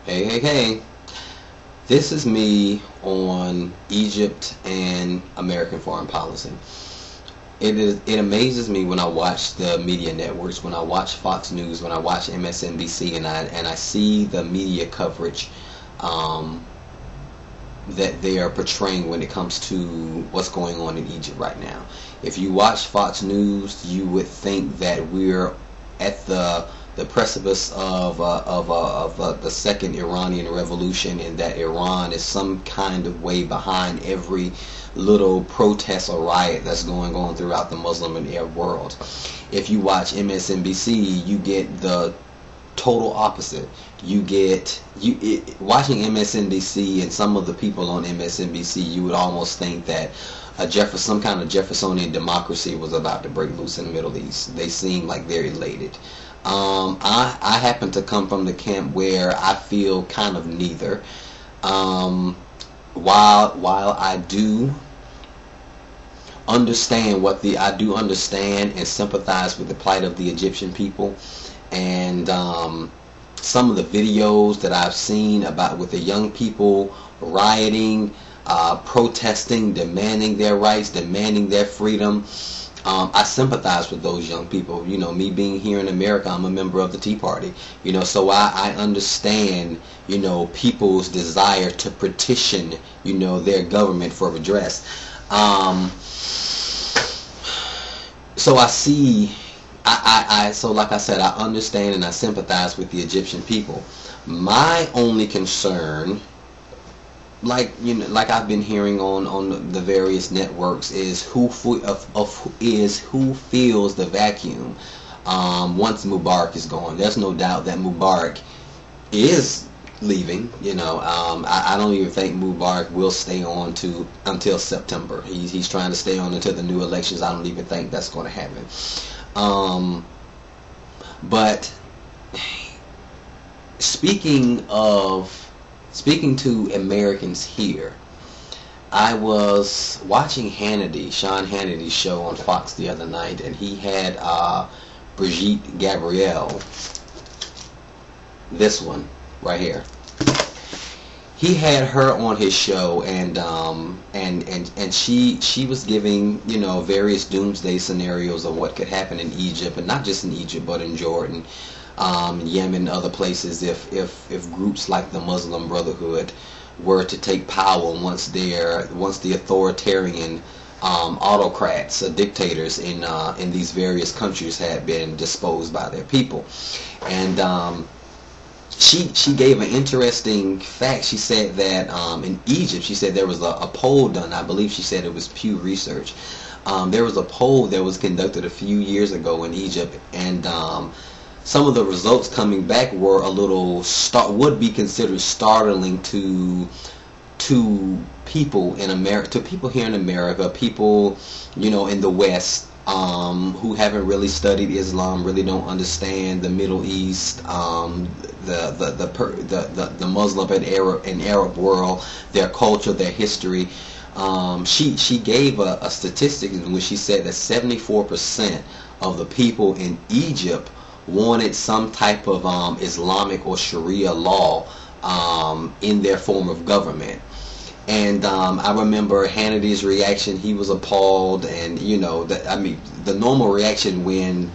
Hey, hey, hey. This is me on Egypt and American foreign policy. It amazes me when I watch the media networks, when I watch Fox News, when I watch MSNBC, and I see the media coverage um, that they are portraying when it comes to what's going on in Egypt right now. If you watch Fox News, you would think that we're at the precipice of the second Iranian revolution, and that Iran is some kind of way behind every little protest or riot that's going on throughout the Muslim and Arab world. If you watch MSNBC, you get the total opposite. Watching MSNBC and some of the people on MSNBC, you would almost think that some kind of Jeffersonian democracy was about to break loose in the Middle East. They seem like they're elated. I happen to come from the camp where I feel kind of neither. While I do understand I do understand and sympathize with the plight of the Egyptian people, and some of the videos that I've seen about with the young people rioting, protesting, demanding their rights, demanding their freedom. I sympathize with those young people. You know, me being here in America, I'm a member of the Tea Party. You know, so I understand, you know, people's desire to petition, you know, their government for redress. So I see, so like I said, I understand and I sympathize with the Egyptian people. My only concern, like I've been hearing on the various networks, is who feels the vacuum once Mubarak is gone. There's no doubt that Mubarak is leaving. You know, I don't even think Mubarak will stay on until September. He's trying to stay on until the new elections. I don't even think that's going to happen. But speaking to Americans here, I was watching Sean Hannity's show on Fox the other night, and he had Brigitte Gabriel, this one right here. He had her on his show, and she was giving, you know, various doomsday scenarios of what could happen in Egypt, and not just in Egypt, but in Jordan, Yemen, other places, if groups like the Muslim Brotherhood were to take power once the authoritarian autocrats or dictators in these various countries had been disposed by their people. And she gave an interesting fact. She said that in Egypt, she said there was a poll done. I believe she said it was Pew Research. There was a poll that was conducted a few years ago in Egypt, and some of the results coming back were would be considered startling to people in America, to people here in America, people, you know, in the West, who haven't really studied Islam, really don't understand the Middle East, the Muslim and Arab world, their culture, their history. She gave a statistic in which she said that 74% of the people in Egypt wanted some type of Islamic or Sharia law in their form of government. And I remember Hannity's reaction. He was appalled, and you know, the normal reaction when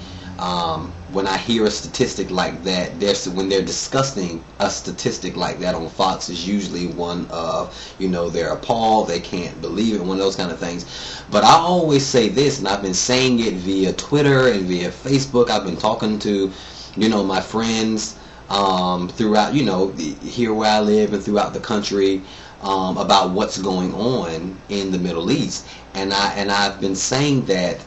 I hear a statistic like that, when they're discussing a statistic like that on Fox, is usually one of, you know, they're appalled, they can't believe it, one of those kind of things. But I always say this, and I've been saying it via Twitter and via Facebook. I've been talking to, you know, my friends throughout, you know, here where I live and throughout the country, about what's going on in the Middle East, and I've been saying that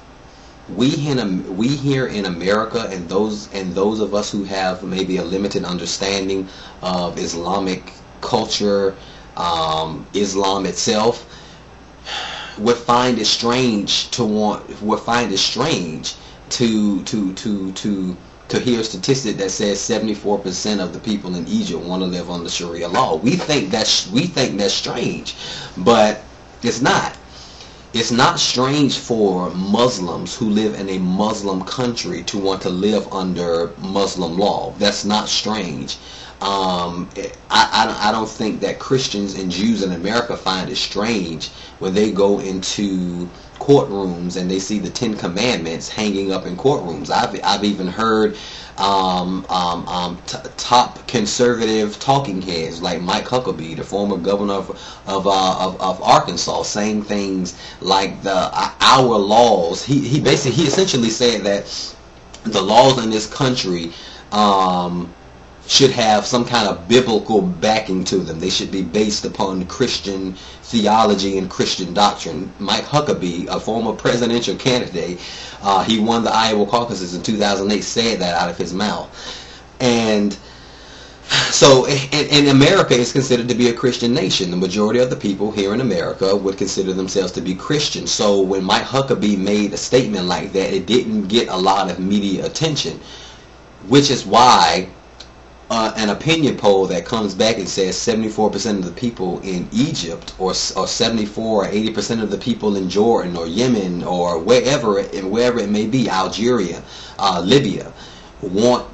we here in America, and those of us who have maybe a limited understanding of Islamic culture, Islam itself, would find it strange to hear a statistic that says 74% of the people in Egypt want to live under Sharia law. We think that's strange, but it's not. It's not strange for Muslims who live in a Muslim country to want to live under Muslim law. That's not strange. I don't think that Christians and Jews in America find it strange when they go into courtrooms and they see the Ten Commandments hanging up in courtrooms. I've even heard top conservative talking heads like Mike Huckabee, the former governor of Arkansas, saying things like our laws. He essentially said that the laws in this country should have some kind of biblical backing to them. They should be based upon Christian theology and Christian doctrine. Mike Huckabee, a former presidential candidate, he won the Iowa caucuses in 2008, said that out of his mouth. And so in America, it's considered to be a Christian nation. The majority of the people here in America would consider themselves to be Christian. So when Mike Huckabee made a statement like that, it didn't get a lot of media attention, which is why an opinion poll that comes back and says 74% of the people in Egypt, or 74 or 80% of the people in Jordan or Yemen or wherever it may be, Algeria, Libya, want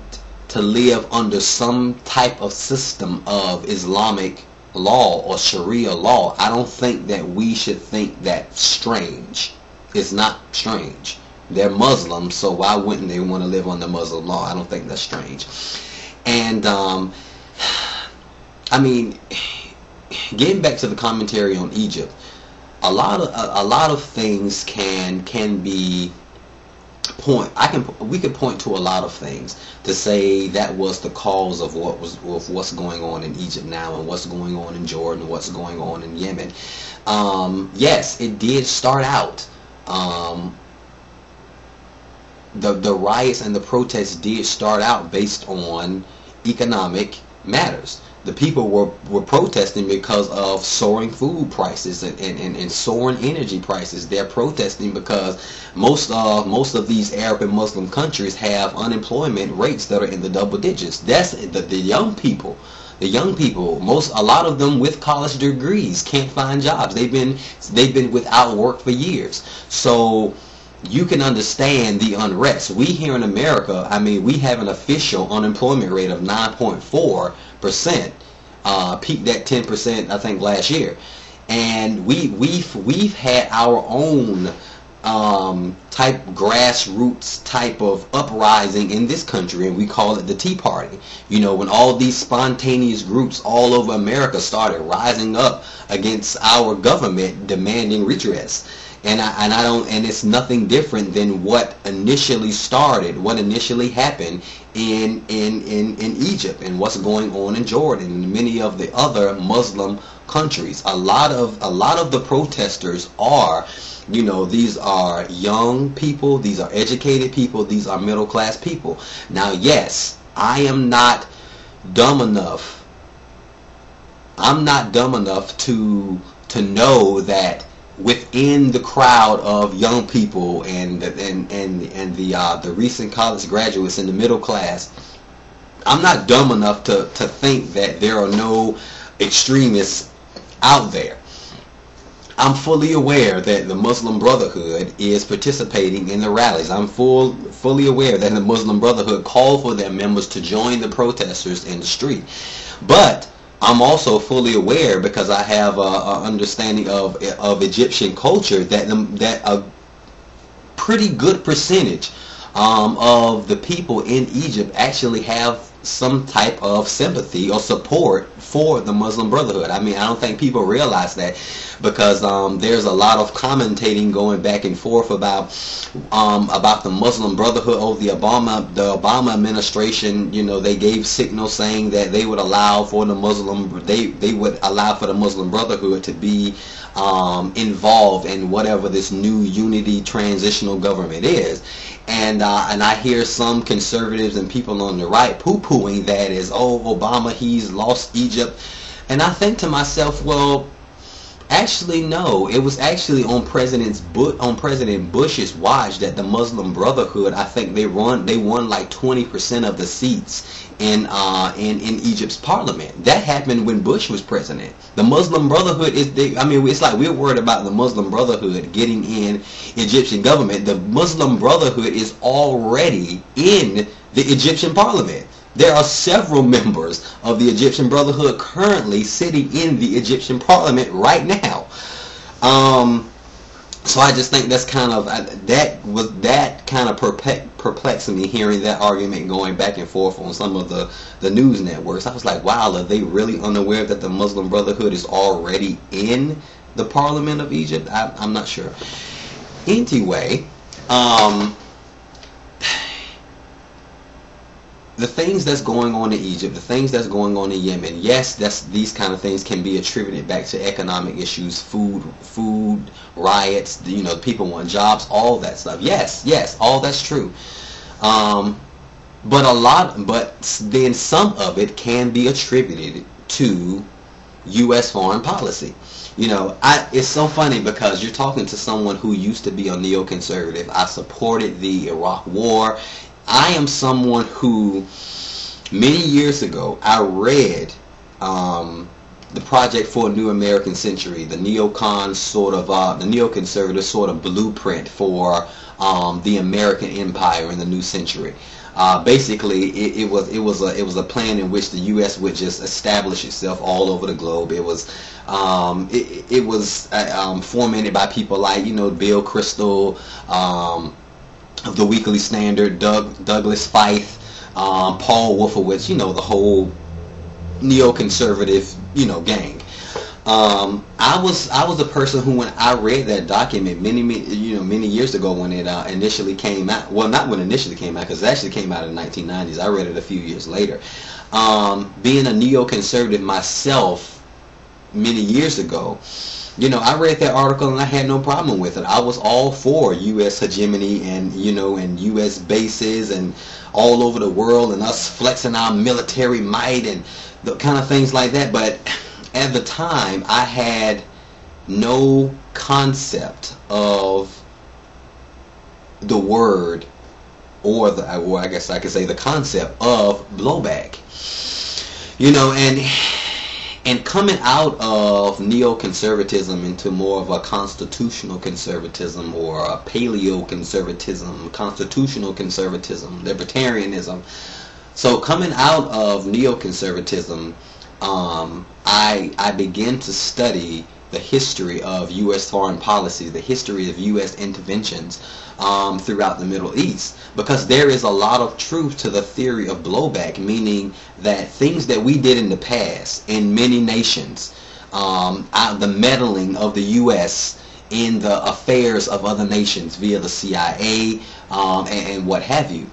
to live under some type of system of Islamic law or Sharia law. I don't think that we should think that's strange. It's not strange. They're Muslims, so why wouldn't they want to live under Muslim law? I don't think that's strange. And I mean, getting back to the commentary on Egypt, a lot of things can be we could point to a lot of things to say that was the cause of what's going on in Egypt now, and what's going on in Jordan, and what's going on in Yemen. Yes, it did start out. The riots and the protests did start out based on economic matters. The people were protesting because of soaring food prices and soaring energy prices. They're protesting because most of these Arab and Muslim countries have unemployment rates that are in the double digits. That's the young people. The young people, a lot of them with college degrees, can't find jobs. They've been without work for years. So you can understand the unrest. We here in America, I mean, we have an official unemployment rate of 9.4%, peaked at 10%, I think, last year, and we've had our own type grassroots type of uprising in this country, and we call it the Tea Party. You know, when all these spontaneous groups all over America started rising up against our government demanding redress. And it's nothing different than what initially happened in Egypt, and what's going on in Jordan and many of the other Muslim countries. A lot of the protesters are, you know, these are young people, these are educated people, these are middle class people. Now, yes, I am not dumb enough. I'm not dumb enough to know that within the crowd of young people and the recent college graduates in the middle class, I'm not dumb enough to think that there are no extremists out there. I'm fully aware that the Muslim Brotherhood is participating in the rallies. I'm fully aware that the Muslim Brotherhood called for their members to join the protesters in the street. But I'm also fully aware, because I have an understanding of Egyptian culture, that a pretty good percentage of the people in Egypt actually have some type of sympathy or support for the Muslim Brotherhood. I mean, I don't think people realize that, because there's a lot of commentating going back and forth about the Muslim Brotherhood. Oh, the Obama administration, you know, they gave signals saying that they would allow for the Muslim Brotherhood to be involved in whatever this new unity transitional government is. And I hear some conservatives and people on the right poo-pooing that as, oh, Obama, he's lost Egypt. And I think to myself, well, Actually, no. It was actually on President Bush's watch that the Muslim Brotherhood, I think they won like 20% of the seats in Egypt's parliament. That happened when Bush was president. The Muslim Brotherhood it's like we're worried about the Muslim Brotherhood getting in Egyptian government. The Muslim Brotherhood is already in the Egyptian parliament. There are several members of the Egyptian Brotherhood currently sitting in the Egyptian parliament right now. So I just think that's kind of perplexing me, hearing that argument going back and forth on some of the news networks. I was like, wow, are they really unaware that the Muslim Brotherhood is already in the parliament of Egypt? I'm not sure. Anyway, the things that's going on in Egypt, the things that's going on in Yemen, yes, these kind of things can be attributed back to economic issues, food riots, people want jobs, all that stuff. Yes, all that's true. But then some of it can be attributed to U.S. foreign policy. It's so funny because you're talking to someone who used to be a neoconservative. I supported the Iraq War. I am someone who, many years ago, I read the Project for a New American Century, the neoconservative sort of blueprint for the American empire in the new century. Basically, it was a plan in which the U.S. would just establish itself all over the globe. It was fomented by people like Bill Kristol, of the Weekly Standard, Douglas Feith, Paul Wolfowitz, the whole neoconservative, gang. I was a person who, when I read that document many years ago, when it initially came out, well, not when it initially came out, because it actually came out in the 1990s. I read it a few years later. Being a neoconservative myself many years ago, I read that article and I had no problem with it. I was all for U.S. hegemony and U.S. bases and all over the world and us flexing our military might and the kind of things like that. But at the time, I had no concept of the word, or I guess I could say the concept of blowback. And coming out of neoconservatism into more of a constitutional conservatism or a paleo-conservatism, constitutional conservatism, libertarianism. So coming out of neoconservatism, I began to study the history of U.S. foreign policy, the history of U.S. interventions throughout the Middle East, because there is a lot of truth to the theory of blowback, meaning that things that we did in the past in many nations, the meddling of the U.S. in the affairs of other nations via the CIA and what have you.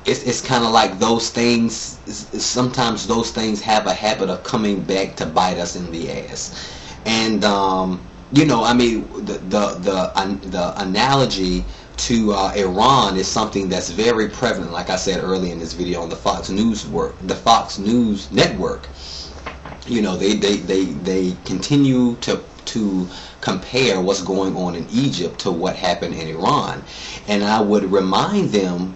It's kind of like those things, sometimes those things have a habit of coming back to bite us in the ass. And the analogy to Iran is something that's very prevalent, like I said earlier in this video, on the Fox News network. They continue to compare what's going on in Egypt to what happened in Iran, and I would remind them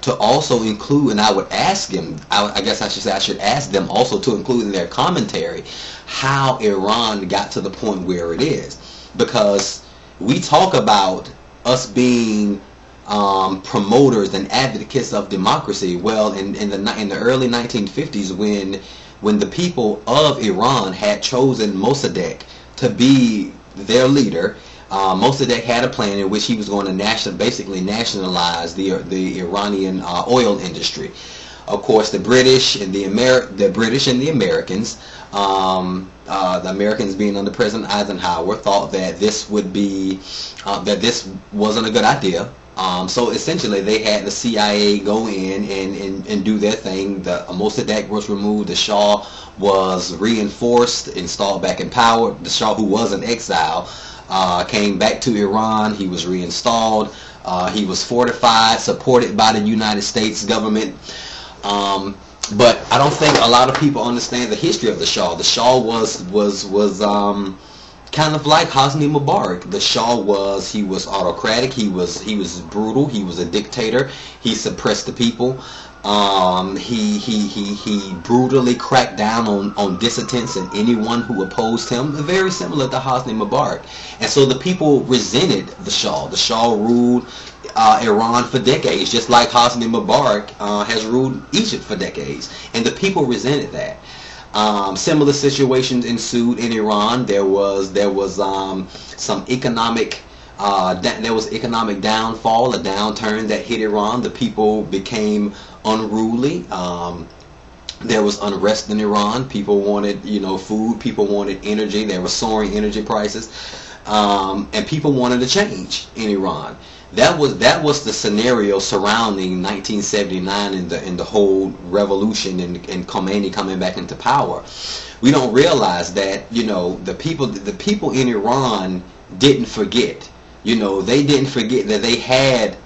to also include, and I would ask them, I guess I should say I should ask them also to include in their commentary how Iran got to the point where it is. Because we talk about us being promoters and advocates of democracy. Well, in the early 1950s, when the people of Iran had chosen Mossadegh to be their leader, Mossadegh had a plan in which he was going to basically nationalize the Iranian oil industry. Of course, the British and the Americans, the Americans being under President Eisenhower, thought that this wasn't a good idea. So essentially, they had the CIA go in and do their thing. The Mossadegh was removed. The Shah was reinforced, installed back in power. The Shah, who was in exile, came back to Iran. He was reinstalled. He was fortified, supported by the United States government. But I don't think a lot of people understand the history of the Shah. The Shah was kind of like Hosni Mubarak. The Shah he was autocratic. He was brutal. He was a dictator. He suppressed the people. He brutally cracked down on dissidents and anyone who opposed him. Very similar to Hosni Mubarak. And so the people resented the Shah. The Shah ruled Iran for decades, just like Hosni Mubarak has ruled Egypt for decades, and the people resented that. Similar situations ensued in Iran. There was some economic economic downfall, a downturn that hit Iran. The people became unruly. There was unrest in Iran. People wanted, food. People wanted energy. There were soaring energy prices, and people wanted a change in Iran. That was the scenario surrounding 1979 and the whole revolution and Khomeini coming back into power. We don't realize that the people in Iran didn't forget. They didn't forget that they had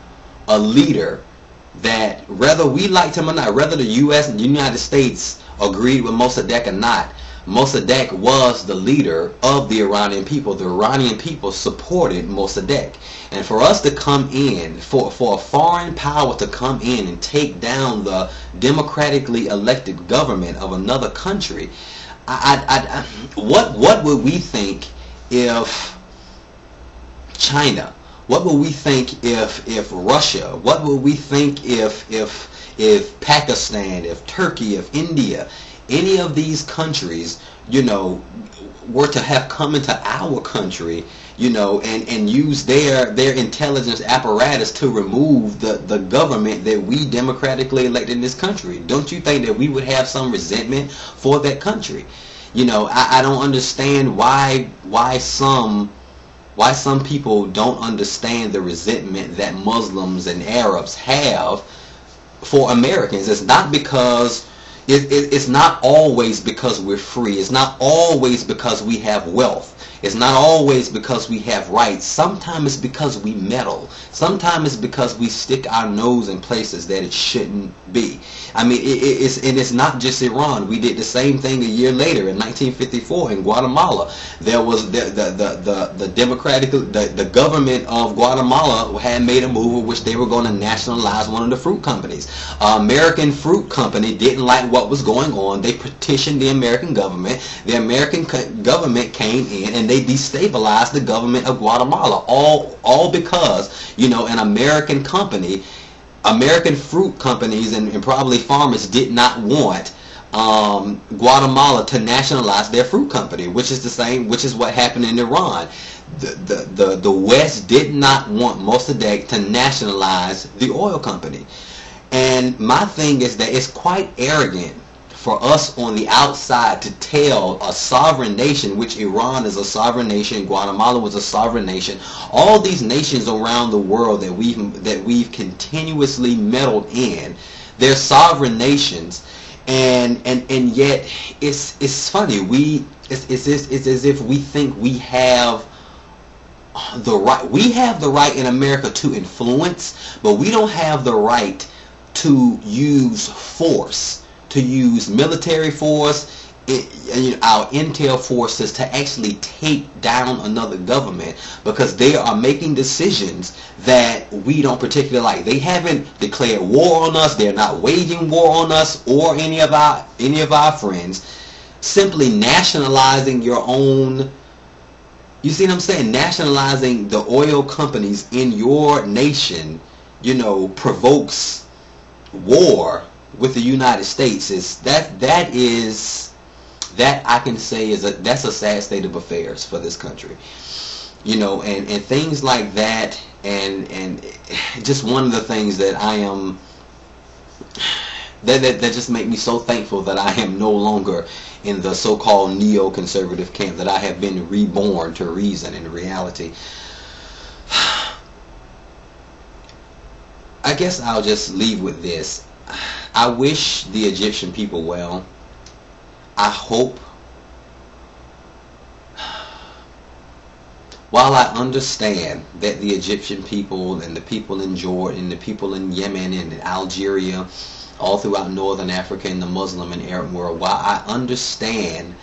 a leader that, whether we liked him or not, whether the U.S. and the United States agreed with Mossadegh or not, Mossadegh was the leader of the Iranian people. The Iranian people supported Mossadegh. And for us to come in, for a foreign power to come in and take down the democratically elected government of another country, what would we think if China? What would we think if Russia? What would we think if Pakistan, if Turkey, if India, any of these countries, were to have come into our country, and use their intelligence apparatus to remove the government that we democratically elected in this country? Don't you think that we would have some resentment for that country? I don't understand why some people don't understand the resentment that Muslims and Arabs have for Americans. It's not because it's not always because we're free. It's not always because we have wealth. It's not always because we have rights. Sometimes it's because we meddle. Sometimes it's because we stick our nose in places that it shouldn't be. I mean, it's not just Iran. We did the same thing a year later in 1954 in Guatemala. There was the government of Guatemala had made a move in which they were going to nationalize one of the fruit companies. American fruit company didn't like what was going on. They petitioned the American government. The American government came in and they destabilized the government of Guatemala, all because an American company, American fruit companies and probably farmers did not want Guatemala to nationalize their fruit company, which is what happened in Iran. The West did not want Mossadegh to nationalize the oil company. And my thing is that it's quite arrogant for us on the outside to tell a sovereign nation, which Iran is a sovereign nation, Guatemala was a sovereign nation, all these nations around the world that we've continuously meddled in, they're sovereign nations, and yet it's funny. It's as if we think we have the right. We have the right in America to influence, but we don't have the right to use force, to use military force, our intel forces to actually take down another government because they are making decisions that we don't particularly like. They haven't declared war on us. They're not waging war on us or any of our friends. Simply nationalizing your own. You see what I'm saying? Nationalizing the oil companies in your nation, provokes war with the United States. That I can say that's a sad state of affairs for this country. And things like that, and just one of the things that I am that just make me so thankful that I am no longer in the so-called neoconservative camp, that I have been reborn to reason and reality. I guess I'll just leave with this. I wish the Egyptian people well. I hope, while I understand that the Egyptian people and the people in Jordan and the people in Yemen and in Algeria all throughout Northern Africa and the Muslim and Arab world. While I understand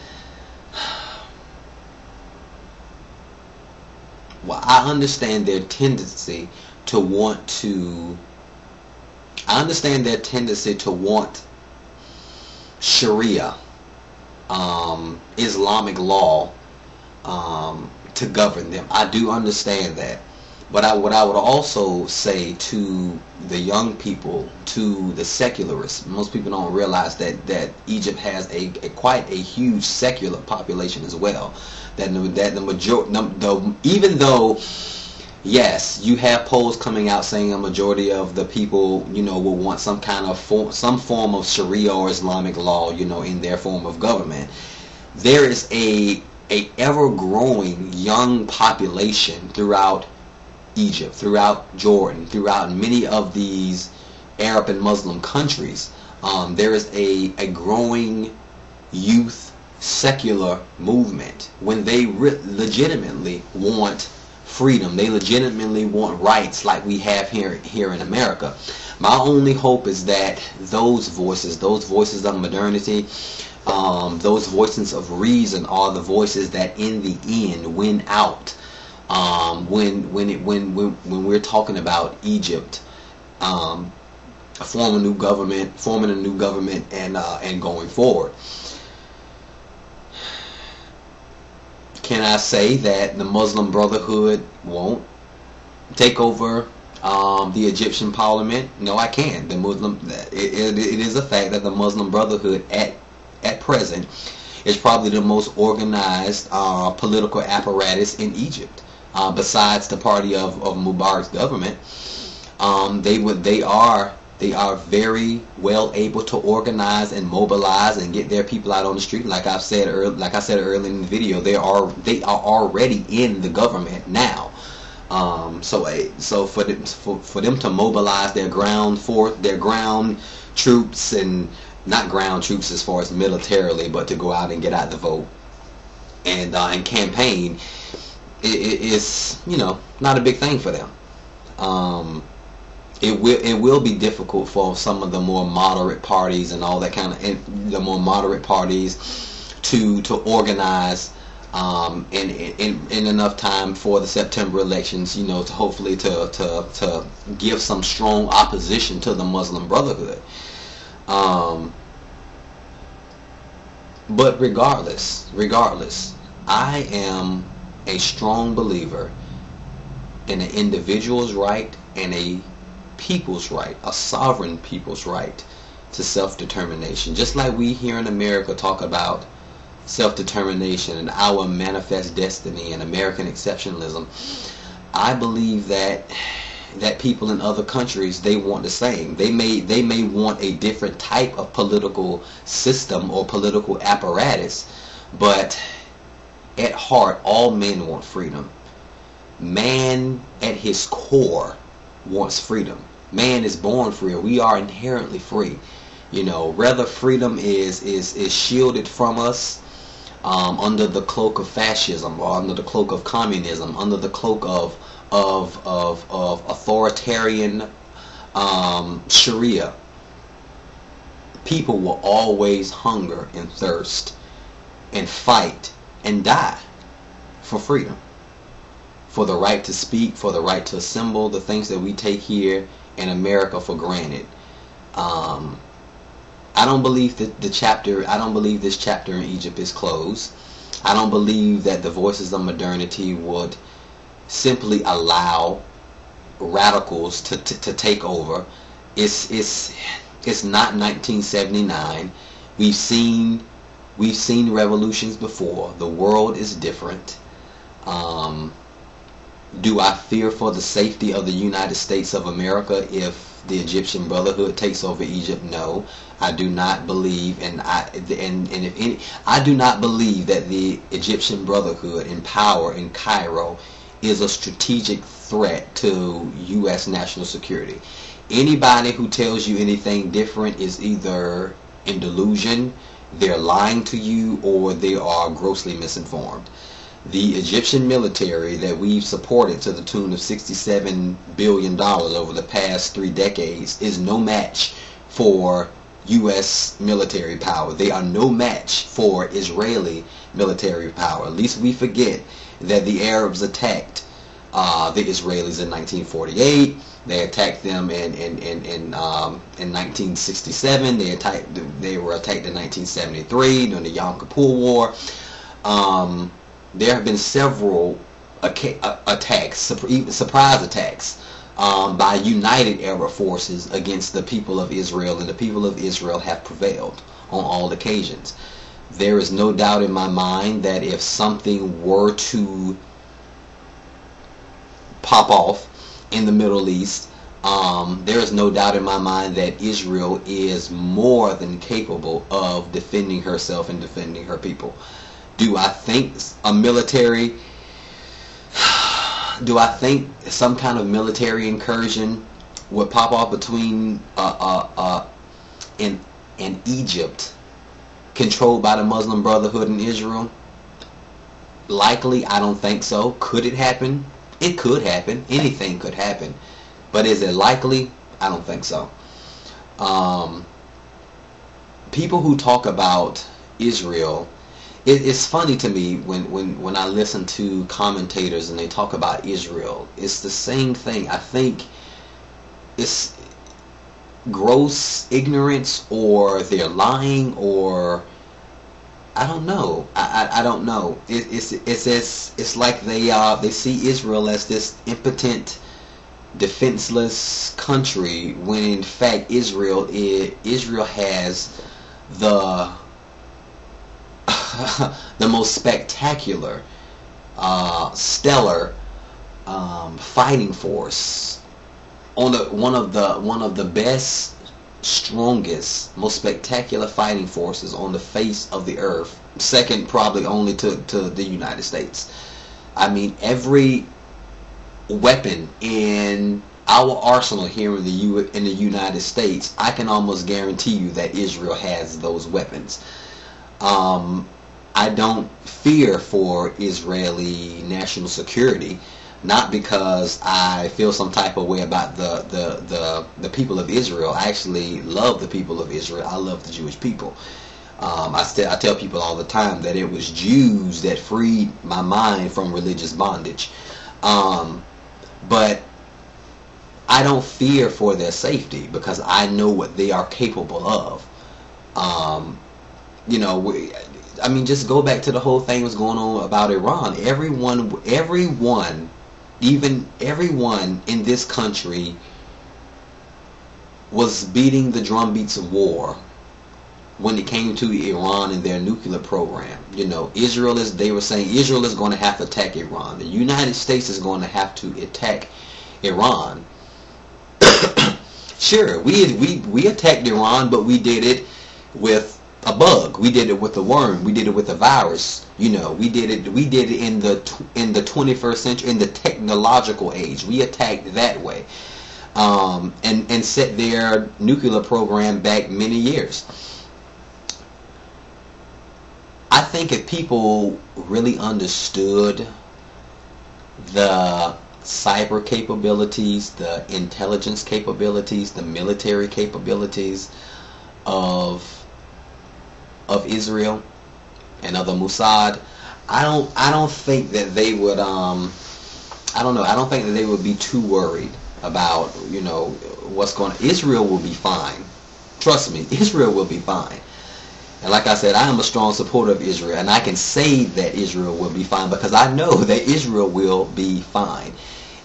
their tendency to want to, Sharia, Islamic law, to govern them. I do understand that. But what I would also say to the young people, to the secularists, most people don't realize that Egypt has quite a huge secular population as well. That the majority, even though, yes, you have polls coming out saying a majority of the people, will want some form of Sharia or Islamic law, in their form of government. There is a ever-growing young population throughout Egypt, throughout Jordan, throughout many of these Arab and Muslim countries. There is a growing youth secular movement when they legitimately want freedom. They legitimately want rights like we have here in America. My only hope is that those voices of modernity, those voices of reason, are the voices that in the end win out. When we're talking about Egypt forming a new government and going forward. Can I say that the Muslim Brotherhood won't take over the Egyptian parliament? No, I can't. It is a fact that the Muslim Brotherhood at present is probably the most organized political apparatus in Egypt. Besides the party of Mubarak's government, they are very well able to organize and mobilize and get their people out on the street. Like I said earlier in the video, they are already in the government now. So for them to mobilize their ground troops, and not ground troops as far as militarily, but to go out and get out the vote and campaign, it's not a big thing for them. It will be difficult for some of the more moderate parties and all that kind of the more moderate parties to organize in enough time for the September elections, to hopefully to give some strong opposition to the Muslim Brotherhood. But regardless, I am a strong believer in an individual's right and a people's right, a sovereign people's right to self-determination. Just like we here in America talk about self-determination and our manifest destiny and American exceptionalism, I believe that people in other countries, they want the same. They may want a different type of political system or political apparatus, but at heart, all men want freedom. Man at his core wants freedom. Man is born free. We are inherently free. Whether freedom is shielded from us under the cloak of fascism, or under the cloak of communism, under the cloak of authoritarian Sharia, people will always hunger and thirst and fight and die for freedom, for the right to speak, for the right to assemble, the things that we take here in America for granted. I don't believe that this chapter in Egypt is closed. I don't believe that the voices of modernity would simply allow radicals to take over. It's not 1979. We've seen revolutions before. The world is different. Do I fear for the safety of the United States of America if the Egyptian Brotherhood takes over Egypt? No, I do not believe, I do not believe that the Egyptian Brotherhood in power in Cairo is a strategic threat to U.S. national security. Anybody who tells you anything different is either in delusion, they're lying to you, or they are grossly misinformed. The Egyptian military that we've supported to the tune of $67 billion over the past 3 decades is no match for U.S. military power. They are no match for Israeli military power. At least we forget that the Arabs attacked the Israelis in 1948. They attacked them in 1967. They were attacked in 1973 during the Yom Kippur War. There have been several attacks, surprise attacks, by united Arab forces against the people of Israel, and the people of Israel have prevailed on all occasions. There is no doubt in my mind that if something were to pop off in the Middle East, there is no doubt in my mind that Israel is more than capable of defending herself and defending her people. Do I think some kind of military incursion would pop off between in Egypt, controlled by the Muslim Brotherhood, and Israel? Likely, I don't think so. Could it happen? It could happen. Anything could happen. But is it likely? I don't think so. People who talk about Israel, it's funny to me when I listen to commentators and they talk about Israel. It's the same thing. I think it's gross ignorance, or they're lying, or I don't know. I don't know. It's like they see Israel as this impotent, defenseless country, when in fact Israel has the the most spectacular, stellar fighting force, one of the best, strongest, most spectacular fighting forces on the face of the earth, second probably only to the United States. I mean, every weapon in our arsenal here in the United States, I can almost guarantee you that Israel has those weapons. I don't fear for Israeli national security, not because I feel some type of way about the people of Israel. I actually love the people of Israel. I love the Jewish people. I tell people all the time that it was Jews that freed my mind from religious bondage. But I don't fear for their safety, because I know what they are capable of. You know, I mean, just go back to the whole thing was going on about Iran. Everyone in this country was beating the drumbeats of war when it came to Iran and their nuclear program. You know, they were saying Israel is going to have to attack Iran. The United States is going to have to attack Iran. Sure, we attacked Iran, but we did it with a bug. We did it with a worm. We did it with a virus. You know, we did it in the 21st century, in the technological age. We attacked that way, and set their nuclear program back many years. I think if people really understood the cyber capabilities, the intelligence capabilities, the military capabilities of Israel and of the Mossad, I don't think that they would I don't think that they would be too worried about, you know, what's going on. Israel will be fine. Trust me, Israel will be fine. And like I said, I am a strong supporter of Israel, and I can say that Israel will be fine because I know that Israel will be fine.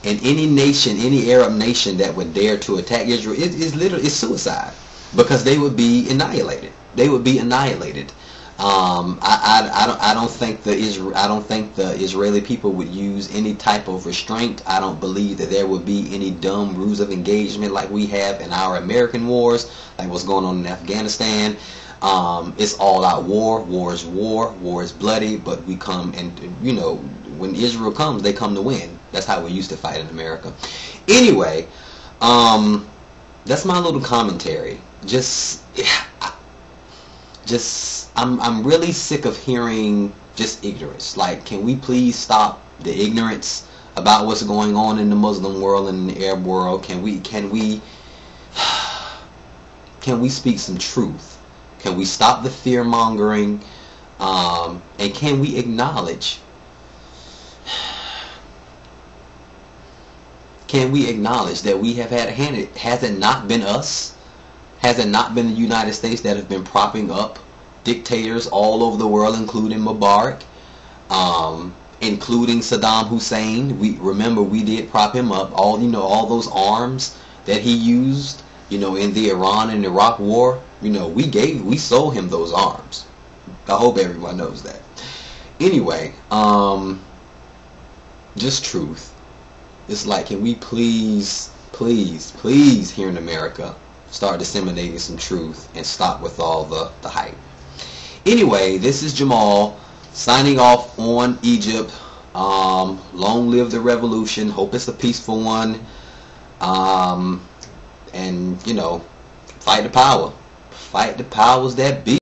And any nation, any Arab nation that would dare to attack Israel is suicide, because they would be annihilated. They would be annihilated. I don't think the Israeli people would use any type of restraint. I don't believe that there would be any dumb rules of engagement like we have in our American wars, like what's going on in Afghanistan. It's all out war. War is war. War is bloody. But we come, and you know, when Israel comes, they come to win. That's how we used to fight in America. Anyway, that's my little commentary. I'm really sick of hearing just ignorance. Like, can we please stop the ignorance about what's going on in the Muslim world and the Arab world? Can we can we speak some truth? Can we stop the fear mongering? And can we acknowledge? Can we acknowledge that we have had a hand? Has it not been us? Has it not been the United States that have been propping up dictators all over the world, including Mubarak, including Saddam Hussein? We did prop him up. All those arms that he used, in the Iran and Iraq war. We sold him those arms. I hope everyone knows that. Anyway, just truth. It's like, can we please here in America start disseminating some truth and stop with all the hype. Anyway, this is Jamal signing off on Egypt. Long live the revolution. Hope it's a peaceful one. And fight the power. Fight the powers that be.